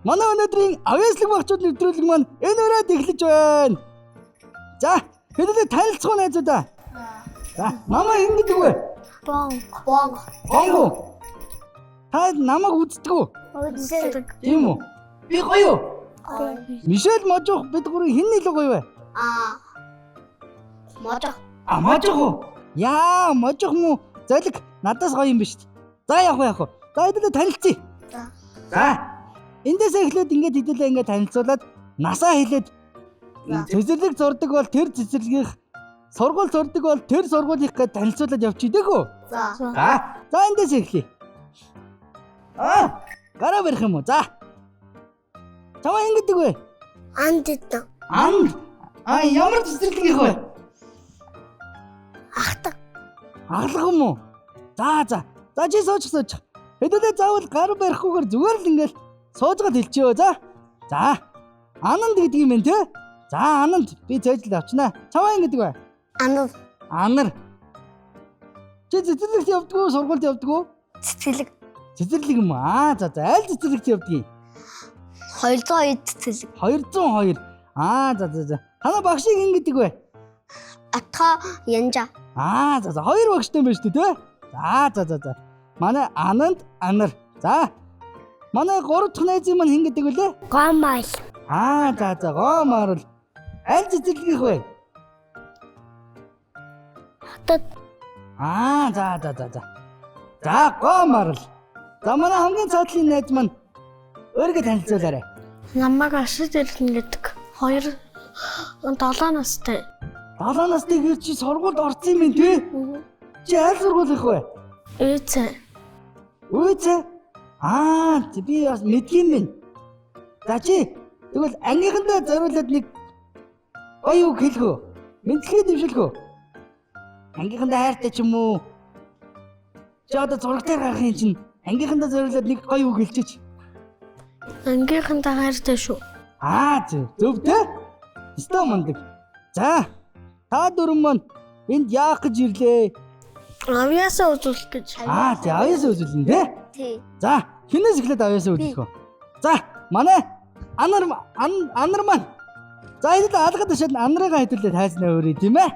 Манай өнөөдрийн авьяаслаг багчууд нэвтрүүлэг маань энэ өрөөд эхэлж байна. За, хэдүүлээ танилцах найзуудаа. За, намайг ингэдэг вэ? Бонго. Та намайг үздэг үү? Үздэг. Тийм үү? Би гоё юу? Мишель Можох бид гурван хэн илүү гоё вэ? Можох. Можох уу? Яа, Можох муу золиг надаас гоё юм биш. За явах. За хэдүүлээ танилцъя. За. Эндээс эхлээд ингээд хэдүүлээ ингээд танилцуулаад насаа хэлээд цэцэрлэг зурдаг бол тэр цэцэрлэгийнх сургууль зурдаг бол тэр сургуулийнх гээд танилцуулаад явчих дээгүү. За эндээс эхлэе. Гараа барих юм уу? За. Чамаа ингэдэг вэ? Анд гэдэг. Анд. Ямар цэцэрлэгийнх вэ? Ахлах юм уу? За чи сууж. Хэдүүлээ заавал гар барихгүйгээр зүгээр л ингээл суужгаад хэлчихөө. За. Ананд гэдэг юм ээ, тэ? За, Ананд би цээжл авчнаа. Чамаа ингэдэг вэ? Анар. Чи цэцэрлэгт явдаг уу, сургуульд явдаг уу? Цэцэрлэг юм уу? За, аль цэцэрлэгт явдаг юм? 202 цэцэрлэг. 202. За. Танаа багшийг ингэдэг вэ? Атха Янжа. За, хоёр багштай юм байна шүү дээ, тэ? За. Манай Ананд, Анар. За. Манай гурав дахь найзын маань хэн гэдэг вүлээ? Гомал. За, Гомар. Аль цэцэрлэгийнх вэ? Хотод. За, Гомар. За, манай хамгийн цаатлын найз маань өөрийгөө танилцуулаарай. Намайг Ашид Элгэн гэдэг. 7 настай. 7 настай гэр чи сургуульд орсон юм тий? Чи аль сургуулийнх вэ? Үйцээ. Би бас мэдгийм байна. За чи тэгвэл ангийнхандаа зориулаад нэг гоё үг хэлэх үү? Мэдлэгээ дэвшүүлэх үү? Ангийнхандаа хайртай ч юм уу? Чи одоо зурагтаар гарахын чинь ангийнхандаа зориулаад нэг гоё үг хэлчихэж. Ангийнхандаа хайртай шүү. Зөв дээ. Өстой мундаг. За, та дөрвөн маань энд яах гэж ирлээ? Авьяасаа үзүүлэх гэж. Авьяасаа үзүүлнэ тий? Тий. За, хинээс эхлээд авьяасаа үзүүлэх үү? За, манай Анар маань. За, энэ л алгад ташаад Анарыгаа хэдүүлээ тайзнаа өөрөө тийм ээ.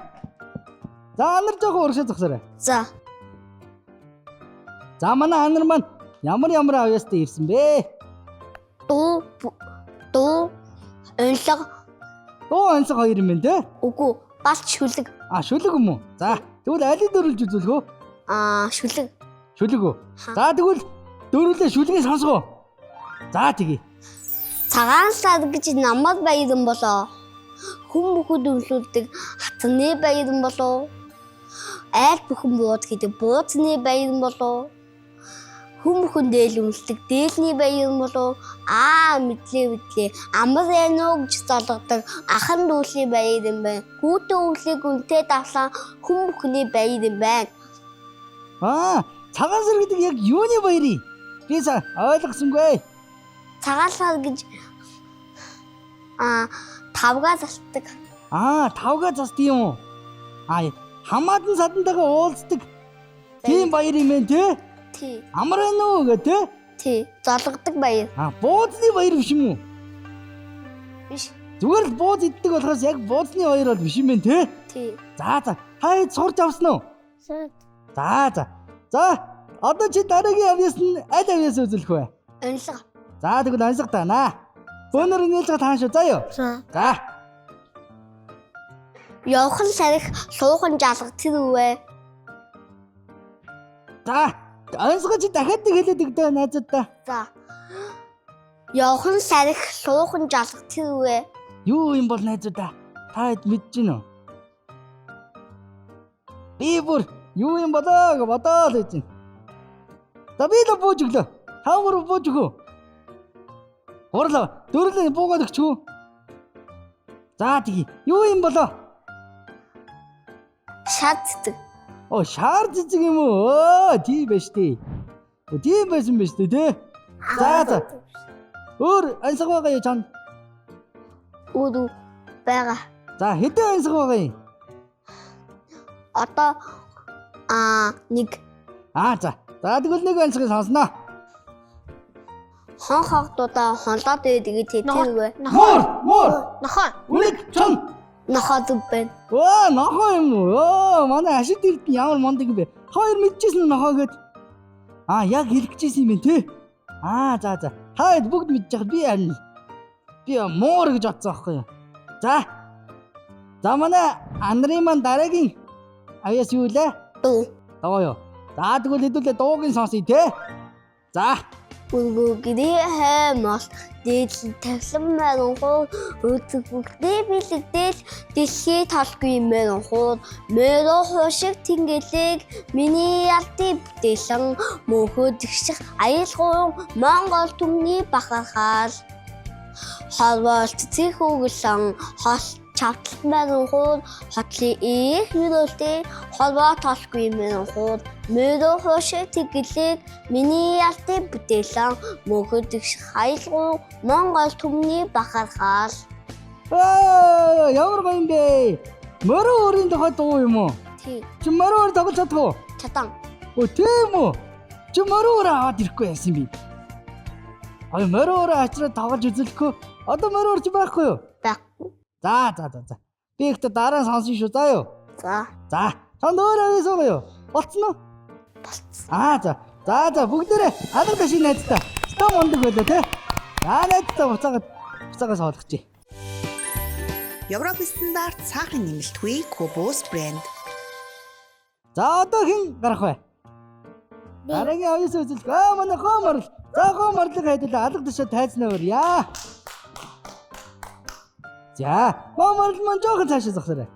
За, Анар жоохон урагшаа зогсоорой. За, манай Анар маань ямар авьяастай ирсэн бэ? Дуу онлог. Дуу онцог хоёр юм байна тий? Үгүй, балт шүлэг. Шүлэг юм уу? За, тэгвэл алийг дөрүүлж үзүүлэх үү? Шүлэг. Шүлэг үү? За, тэгвэл дөрүүлээ шүлгийг сонсгоо. За, тэгье. Цагаан сар гэж намайг баяран болоо. Хүн бүхэд өмсүүлдэг хатны баяран болоо. Айл бүхэн бууд гэдэг бууцны баяран болоо. Хүн бүхэн дээл өмсдөг дээлний баяран болоо. Мэдлээ. Амар яно гэж залгадаг ахан дүүсний баяран байна. Хүүтэн өвлийг үнтэй давсан хүн бүхний баяран байна. Цагаан сар гэдэг яг юуны баярыг? Би ойлгосонгүй. Цагаан сар гэж тавгаа застдаг. Тавгаа застдаг юм уу? Хамаадан садантайгаа уулздаг тийм баяр юм ээ тий? Тий. Амар байна уу гэх тий? Тий. Залгадаг баяр. Бууцны баяр биш юм уу? Биш. Зүгээр л бууз иддэг болохоос яг бууцны баяр бол биш юм байна тий? Тий. За. Та сурч авсан уу? За. Одоо чи дараагийн авьяас нь аль авьяас үзүүлэх вэ? Онлог. За, тэгвэл онцлог таана. Бөөнөр нээлж тааш уу заа юу? За. Явхан сарих суухан жалга тэр үвэ. За, онцгой чи дахиад нэг хэлээд өгдөө найзуудаа. За. Явхан сарих суухан жалга тэр үвэ. Юу юм бол найзуудаа? Та хэд мэдэж гин үү? Би бүр юу юм болоо гэж бодоод байж гин. За би л бууж өглөө. Та гурав бууж өгөө. Гурлаа. Дөрөлөө буугаад өгчөө. За тэгье. Юу юм болоо? Шар цэцэг. Шар цэцэг юм уу? Тийм байж тээ. Тийм байсан байж тээ, тий? За. Өөр ансаг байгаа юу чанд? Өөр байгаа. За хэдэн ансаг байгаа юм? Одоо нэг. За тэгвэл нэг ансгийг сонсноо. хон хогдуудаа хонлоод байдаг тийм үү? Муур. Нохоо. Үлэг чон. Нохоод байна. Оо, нохоо юм уу? Оо, манай ашид ирд ямар мондөг юм бэ? Хоёр мэдчихсэн нь нохоо гэд. Яг хэлэх гэжсэн юм тий. За. Та бүгд мэдж байгаа би харин. Би муур гэж бодсон аахгүй юу? За манай Андрын маань дараагийн авьяас юу лээ? Дуу. Доо юу. За тэгвэл хэдүүлээ дуугийн сонсъё те. За. Бүгдээ хаймас дэл тавсан мэн хоо өдөг бүгдээ билэгдэл дэлхий талгүй мэн хоо мөрө хошиг тингэлэг миний ялтыг бүтээсэн мөнхөд ихших аюулгүй Монгол түмний бахархал халвалт цэхүүглэн хол чавтал мэн хоо хотлын их нүдэлтэй холбоо толгүй мэн хоо мөрө хошиг тингэлэг миний ялтыг бүтээсэн мөнхөд ихших аюулгүй Монгол түмний бахархал. Ямар гоё юм бэ? Мөрөө өөрийн тухай дуу юм уу? Тий. Чи мөрөө өөр тоглож чадах уу? Чадан. Тийм үү? Чи мөрөө өөр аваад ирэхгүй яасан би? Мөрөө өөр ачраа тоглож үзүүлэхгүй. Одоо мөрөө өөр чи байхгүй юу? Байхгүй. За. Би ихтэй дараа сонсон шүү заа юу. За. За. Танд өөр авьяас уу юу? Болцсон уу? Болцсон. За бүгдээрээ алга ташиг найзтай. Ста мондөг байлаа те. Найзтай буцаагаас хоолгочих. Европ стандарт цаахан нэмэлтгүй Кобос брэнд. За одоо хэн гарах вэ? Дараагийн авьяас үзүүлэх. Манай гоморл. За гоморлыг хайдуулаа алга ташаа тайзнаа өрье. За гоморл маань жоохон цаашаа зогсоорой.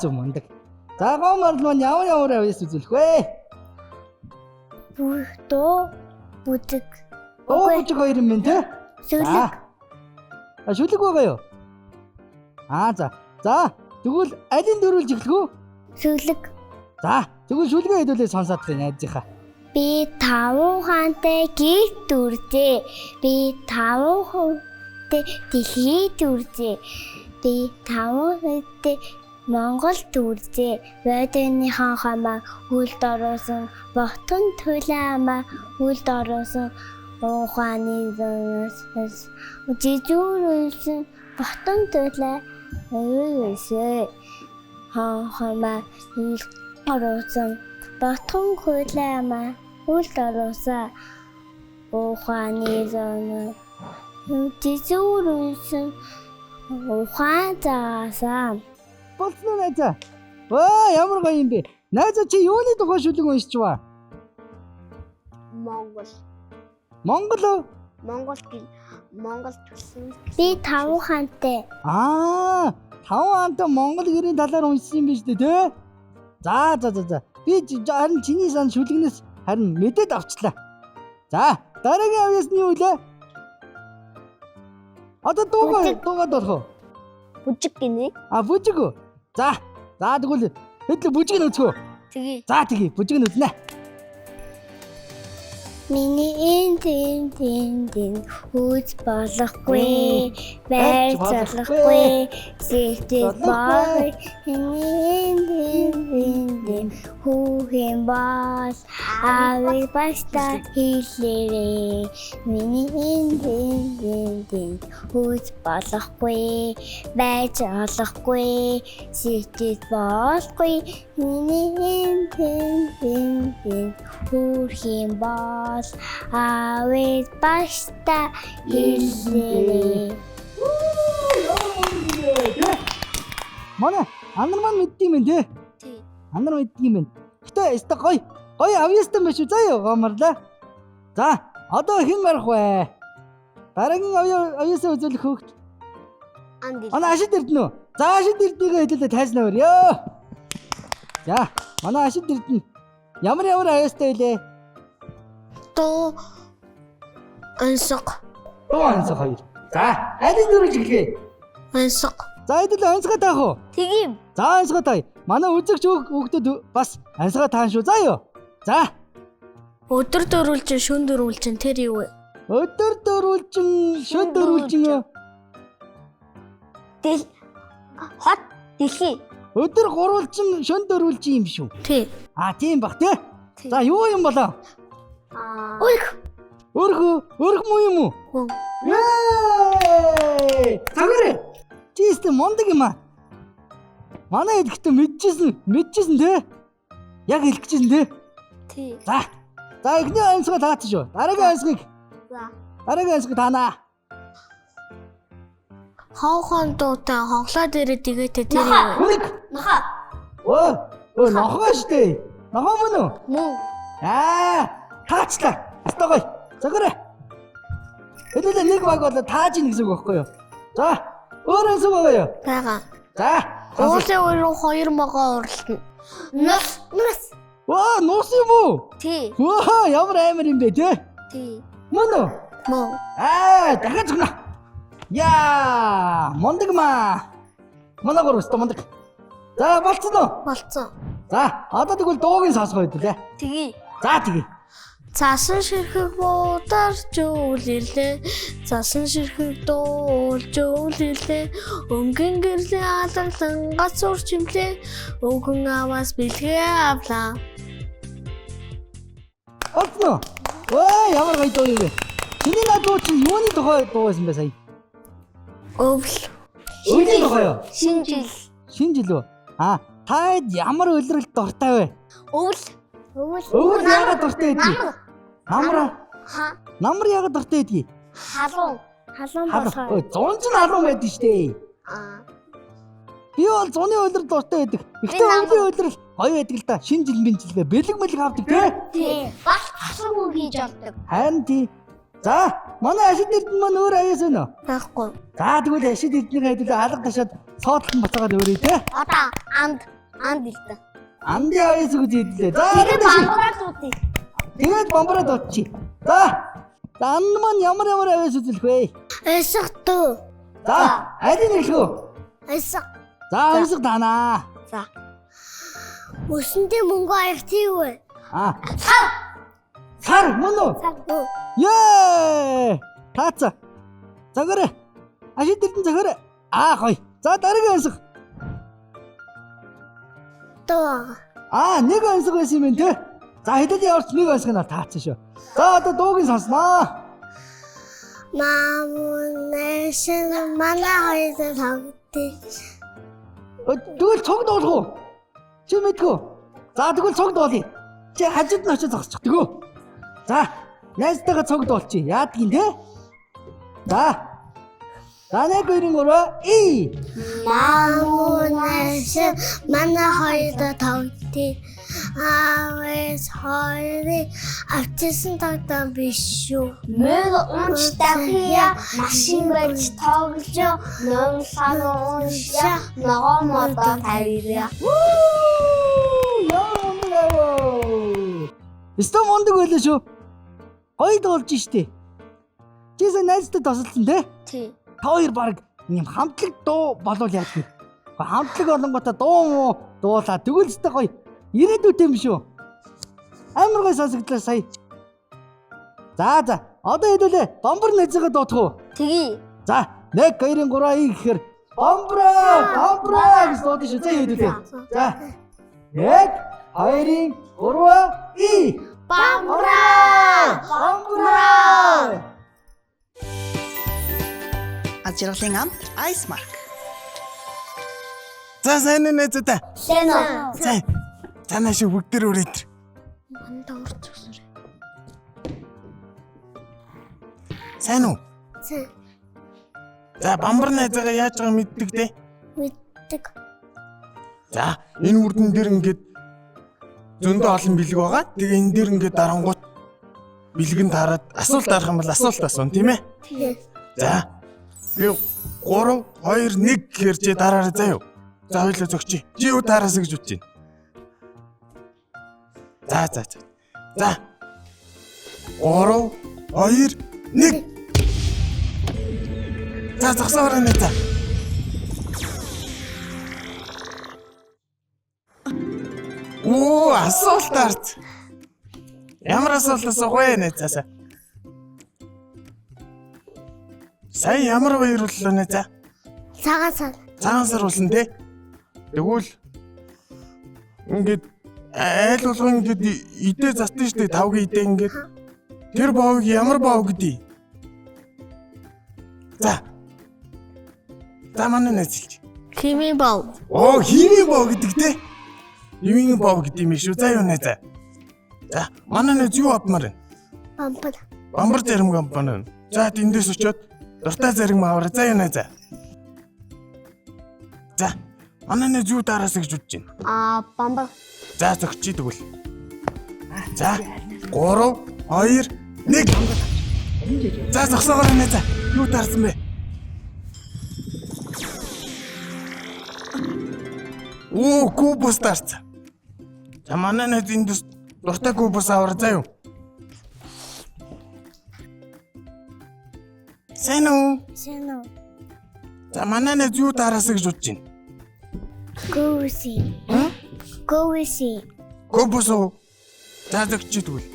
Зөв мондөг. За гоморл маань ямар авьяас үзүүлэх вэ? Дуу бүдэг. Бүдэг хоёр юм те. Сүлэг. Шүлэг байгаа юу? За. Тэгвэл алийг дөрүүлж эхлэх үү? Сүлэг. За. Тэгвэл шүлгээ хэдүүлээ сонсоод байгаа найзынхаа. Би 5 хаантай гих дүржээ. Би 5 хаантай дэлхий дүржээ. Би 5 хаантай Монгол дүржээ. Бодоныхон хамаа үлд ороосон ботон тулаамаа үлд ороосон ухааны зэнэс жижүүрсэн ботон тулаа өөсөө хамаа үлд ороосон ботон тулаамаа үлд ороосон ухааны зэнэс жижүүрсэн ухаан заасан. Болцсон уу найзаа? Ямар гоё юм бэ? Найзаа чи юуны тухай шүлэг уншиж ба? Монгол төлсөн. Би 5 хаантай. 5 хаантай Монгол гэрийн талаар уншсан юм биш үү те? За. Би харин чиний сан шүлэгнээс харин мэдээд авчлаа. За, дараагийн авьяас нь юу вэ? Одоо дуугаад болох уу? Бүжиг гинэ. Бүжиг үү? За тэгвэл хэдл бүжиг нь үзхөө. Тэгээ. За бүжиг нь үзнэ. Миний энэ үз болохгүй, байж болохгүй, сэтгэл бай. Энэ хүүхэн бол авиг баста хэлээрээ. Миний энэ үз болохгүй, байж болохгүй, сэтгэл болохгүй. Миний энэ хүүхэн бол авиг баста хэлээрээ. Манай анар маань мэддэм юм те. Тий. Анар мэддэм юм. Гэтэ өстө гоё авьяастай биш үү? За юу гомрлаа. За одоо хэн гарах вэ? Дараагийн авьяасаа үзүүлэх хөвгт. Манай ашид эрдэнэ үү? За ашид эрднийг хэлээ тайзнаа өрьё. За манай ашид эрдэнэ ямар авьяастай вэ? Дуу онцог. Хоёр. За алийг дөрөж эхлэе. Онцог. За хэдэл онцгой таах уу? Тэгим. За онцгой таая. Манай үзэгч хүүхдүүд бас онцгой таан шүү. За юу? За. Өдөр дөрвөлжин шөн дөрвөлжин тэр юу вэ? Өдөр дөрвөлжин шөн дөрвөлжин хот дэлхий. Өдөр гурвалжин шөн дөрвөлжин юм шүү. Тий. Тийм бах тий. За юу юм болоо? Өрх муу юм уу? Хүн. Ээ! Цагаарэ. Чистэ мондөг юм аа. Манай эдгтэн мэдчихсэн те. Яг хэлэх гэжсэн те. Тий. За эхний ансгаа таацсан шүү. Дараагийн ансгийг таанаа. Хоохон дуутай хоглоод ирээд игээтэй тэр юм. Хүнэг. Маха. Нохоо штэ. Нохоо мөн үү? Мөн. Таацлаа. Стогой. Цагаарэ. Хэдүүлээ нэг баг болоо тааж ийн гэсэн үг байхгүй юу? За, өөр ансг байгаа юу? Бага. За. Уулын уурын 2 могоо уралдана. Нус. Нуус юм уу? Тий. Ямар амар юм бэ те? Тий. Мөн үү? Мөн. Дахиад зүгнэ. Мондөг маа. Манайгаар өстө мондөг. За, болцсон уу? Болцсон. За, одоо тэгвэл дуугийн сонсгоо хэдүүлээ. Тэгье. За, тэгье. Цаасан ширхэг буударч үлэрлээ. Цаасан ширхэг дуулж үлэрлээ. Өнгөн гэрлийн алгалан гац урчимлээ. Өнгөн аваас бэлгээ авлаа. Болцсон уу? Ямар гоё дуу юм бэ? Чиний дуу чи юуны тухай дуу байсан бэ сая? Өвл. Өвлийн тухай юу? Шинэ жил. Үү? Та ямар улиралд дуртай вэ? Өвл яагаад дуртай байдгийг? Намар яагаад дуртай байдгийг? Халуун болохоор. Зун ч халуун байдаг штэ. Би бол зуны улиралд дуртай байдаг. Ихтэй өвлийн улирал гоё байдаг л да. Шинэ жил бэлэг мэлэг авдаг Тий. Бас хасуу хийж авдаг. харин тий. За, манай ашид эрдэнэ маань өөр аяас байна уу? Байхгүй. За, тэгвэл ашид эрдэнэ хэдүүлээ алга ташаад соодлон буцаагаад өрөө тий. Одоо анд илтэ. Амди аяас гэж хэдүүлээ. За, Тэгээд бамбараа дуудъя. тэгээд бамбараа дуудчих. За, анд маань ямар аяас үзүүлэх вэ? Эсэгтүү. За, алийг хэлэх үү? Эсэг. За, эсэг таанаа. За. Өсөндөө мөнгө аягтыг вэ? Сар мөн үү? Тааца. Цагаарэ. Ашид эрдэнэ цагаарэ. Гоё. За, дараагийн эсэг. Нэг ансаг байсан юм те. За, хэдүүлээ орч нэг ансаг нь таацсан шүү. За, одоо дуугийн сонсноо. Мамунэшэн манай хоёрын тоглолтыг. Тэгвэл цог дуулах уу? Чи мэдгүй. За, тэгвэл цог дуулъя. Чи хажууд нь очиж зогсчихдаг үү? За, найзтайгаа цог дуулчих. Яадгийн те. За, нэг хоёрын гурав. Мамунэшэн манай хоёрын тоглолтыг. Авээс хоёрыг авчирсан тогтоом биш шүү. Мэг унч дахия машин байж тоглож ном сан уншаа ногоо модоо тавиа. Өстө мондөг байлаа шүү. Гоё дуулж штэ. Чисээ найзтай тосолсон те? Тий. Та хоёр баг юм хамтлаг дуу болов яах вэ? Хамтлаг олонготой дуу дуулаа. Тэгвэл өстө гоё ирээдүйтэй юм шүү. Амар гоё сонсогдлоо сая. За. Одоо хэдүүлээ. Бамбар найзгаа дуутах уу? Тэгье. За, 1 2 3 гэхээр бамбраа гэж дуудаж шүү. За хэдүүлээ. За. 1 2 3 Бамбраа. Ажиргалын ам Ice Mark. За сайн нэ зөтэ. Сайн уу? Сайн. Танаа шиг бүгд төр үрээд. Мандаа урцсан. Сайн уу? Сайн. За бамбар найзгаа яаж байгаа мэддэг те? Мэддэг. За энэ үрдэн дээр ингээд зөндөө олон бэлэг байгаа. Тэгээ энэ дээр ингээд дарангуут бэлгэнд хараад асуулт арах юм бол асуулт асуун тийм ээ? Тий. За. Би 3 2 1 гэхээр чи дараараа заяа. За хоёлоо зөгчий. Чи юу дараасаа гэж бодож байна? За. За. 3 2 1. За зогсоорой нэ за. Асуулт арт. Ямар асуулт асуух вэ нэ за. Сая ямар баяр боллоо нэ за. Цагаан сар болсон те. Тэгвэл ингээд айл болгон ингээд идэ застсан штэ тавгийн идэ ингээд. Тэр боовыг ямар боов гэдээ? За. За манай нэзэлж. Хими бов. Оо, химийн боов гэдэг те. Химийн боов гэдэг юм шүү. За юу нэ за. За, манай нэз юу авмаар вэ? Бамбар. Бамбар зарим компани. За, эндээс очиод дуртай зарим аваарай. За юу нэ за. За, манай нэз юу дараасаа гэж бодож байна? Бамбар. За, зөгчий тэгвэл. За, 3, 2, 1. За, зогсоогоор нэ за. Юу дарсан бэ? Оо, кубус дарсан. За, манай нэз эндээс дуртай кубус аваар заа юу? Сайн уу? Сэно. За, манай нэз юу дараасаа гэж бодож байна? Гоуси. Гоуси. Кубус уу? За, зөгчий тэгвэл.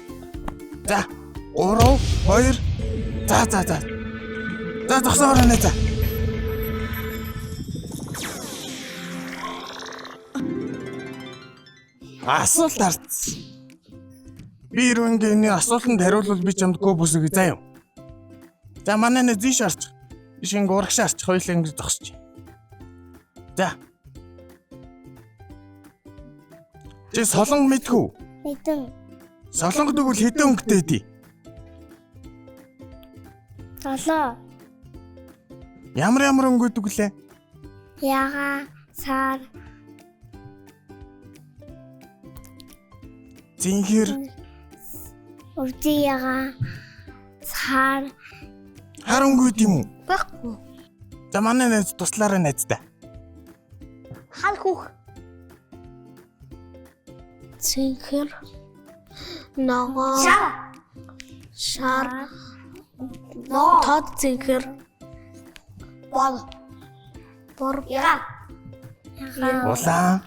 За, 3, 2. За. За, зогсоогоор нэ за. Асуулт харц. Би ирвэнгийн асуултанд хариулвал би чамд кубус өгье заа юу. За, манай нэ зиш арч. Ишин гурагш арч хоёулаа ингэж зогсож. За. Чи солонго мэдхүү? Мэдэн. Солонгод өгвөл хэдэн өнгөтэй дээ? Солоо. Ямар өнгөд өглөө? Яга. Сар. Зинхэр, Урдияга. Сар. хар өнгөд юм уу? Баггүй. За манай найз туслаарай найздаа. Хал хүүх. Цэнхэр. Ногоо. Шар. Тод цэнхэр. Бол. Бор. Яга. Улаан,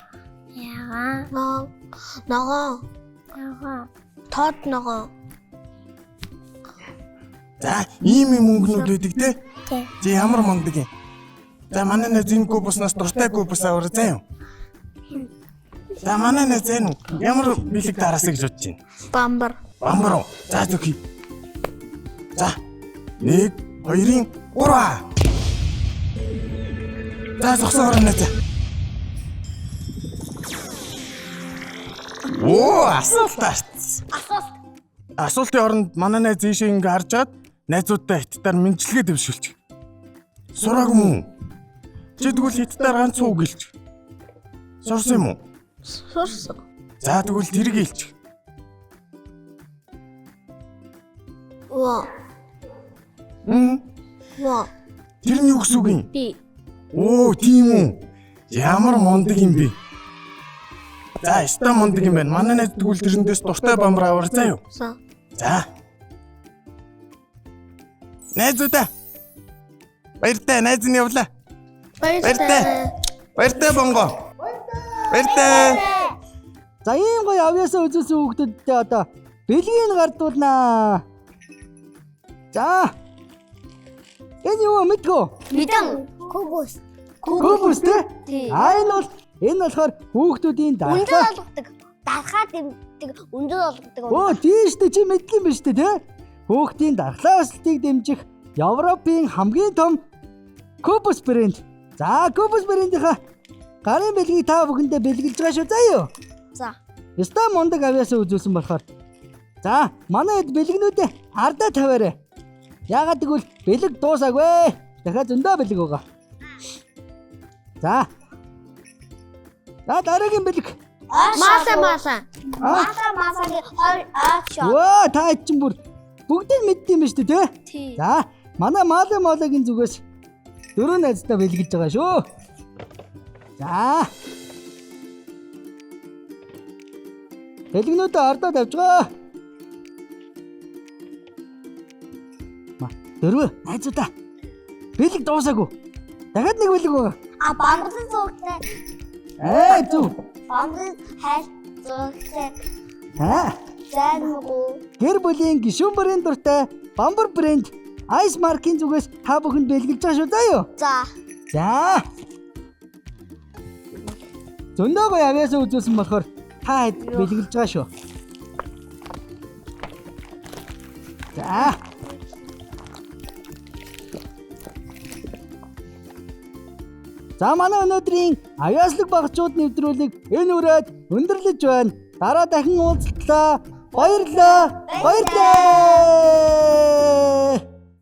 Яга. Ногоо. Яга. Тод ногоо. за ийм өнгөнүүд үүдэг те. Тэ. Чи ямар мондөг юм? За манай найз энэ кубуснаас дуртай кубус аваар заа юу? За манай найз энэ ямар бэлэг дараасаа гэж бодож байна? Бамбар. Бамбар уу? За зөвхий. За 1, 2, 3. За зогсоогоор нэ за. Оо, асуулт арц. Асуултын оронд манай найз ийшээ ингэ харж чад найзуудтай хиттаар мэнчилгээ дэвшүүлчих. Сураг мөн. Чи тэгвэл хиттаар ганц уу гэлч. Сурсан юм уу? Сурсан. За тэгвэл тэрийг хэлчих. Во. Во. Тэр нь юу гэсэн үг юм? Би. Оо, тийм үү. Ямар мундаг юм бэ? За, өстой мундаг юм байна. Манай найз тэгвэл тэрэндээс дуртай бамбар аваар заа юу? За. Найзуудаа. Баяртай, найз нь явлаа. Баяртай бонго. Баяртай. За ийм гоё авьяасаа үзүүлсэн хүүхдүүдтэй одоо бэлгийг гардуулнаа. За. Энэ юу мэдгөө? Мэдэн. Кубус. Кубус те? Тий. Энэ болохоор хүүхдүүдийн Өндөр дархлаа. олгодог. Дархаа дэмдэг. Өндөр олгодог. Оо тийш дээ чи мэдгүй юм биш үү те? Хүүхдийн дархлаа өсөлтийг дэмжих Европын хамгийн том Кубус брэнд. За Кубус брэндийнхаа гарын бэлгийг та бүхэндээ бэлгэлж байгаа шүү заа юу? За. Яста мундаг авьяасаа үзүүлсэн болохоор. За манай хэд бэлгнүүдээ ардаа тавиарай. Яагаад гэвэл бэлэг дуусаагүй. Дахиад зөндөө бэлэг байгаа. За. За дараагийн бэлэг. Маса. Масагийн аашаа. Ваа та чинь бүр бүгдийг мэддэм биш үү те? Тий. За манай молагийн зүгээс 4 найзтай бэлгэлж байгаа шүү. За. Бэлгнүүдээ ардаа тавьж байгаа. 4 найзуудаа. Бэлэг дуусаагүй. Дахиад нэг бэлэг байгаа. Бамбарын зургтай. Зүг. Бамбарын хайр зургтай. Зэнгүй. Гэр бүлийн гишүүн брэнд дуртай Бамбар брэнд Ice Mark-ийн зүгээс та бүхэнд бэлгэлж байгаа шүү заа юу? За. За. Зөндөө гоё авьяасаа үзүүлсэн болохоор та хэд бэлгэлж байгаа шүү. За. За манай өнөөдрийн аяаслаг багчууд нэвтрүүлэг энэ үрээд өндөрлөж байна. Дараа дахин уулзтлаа. Баярлалаа. Баярлалаа.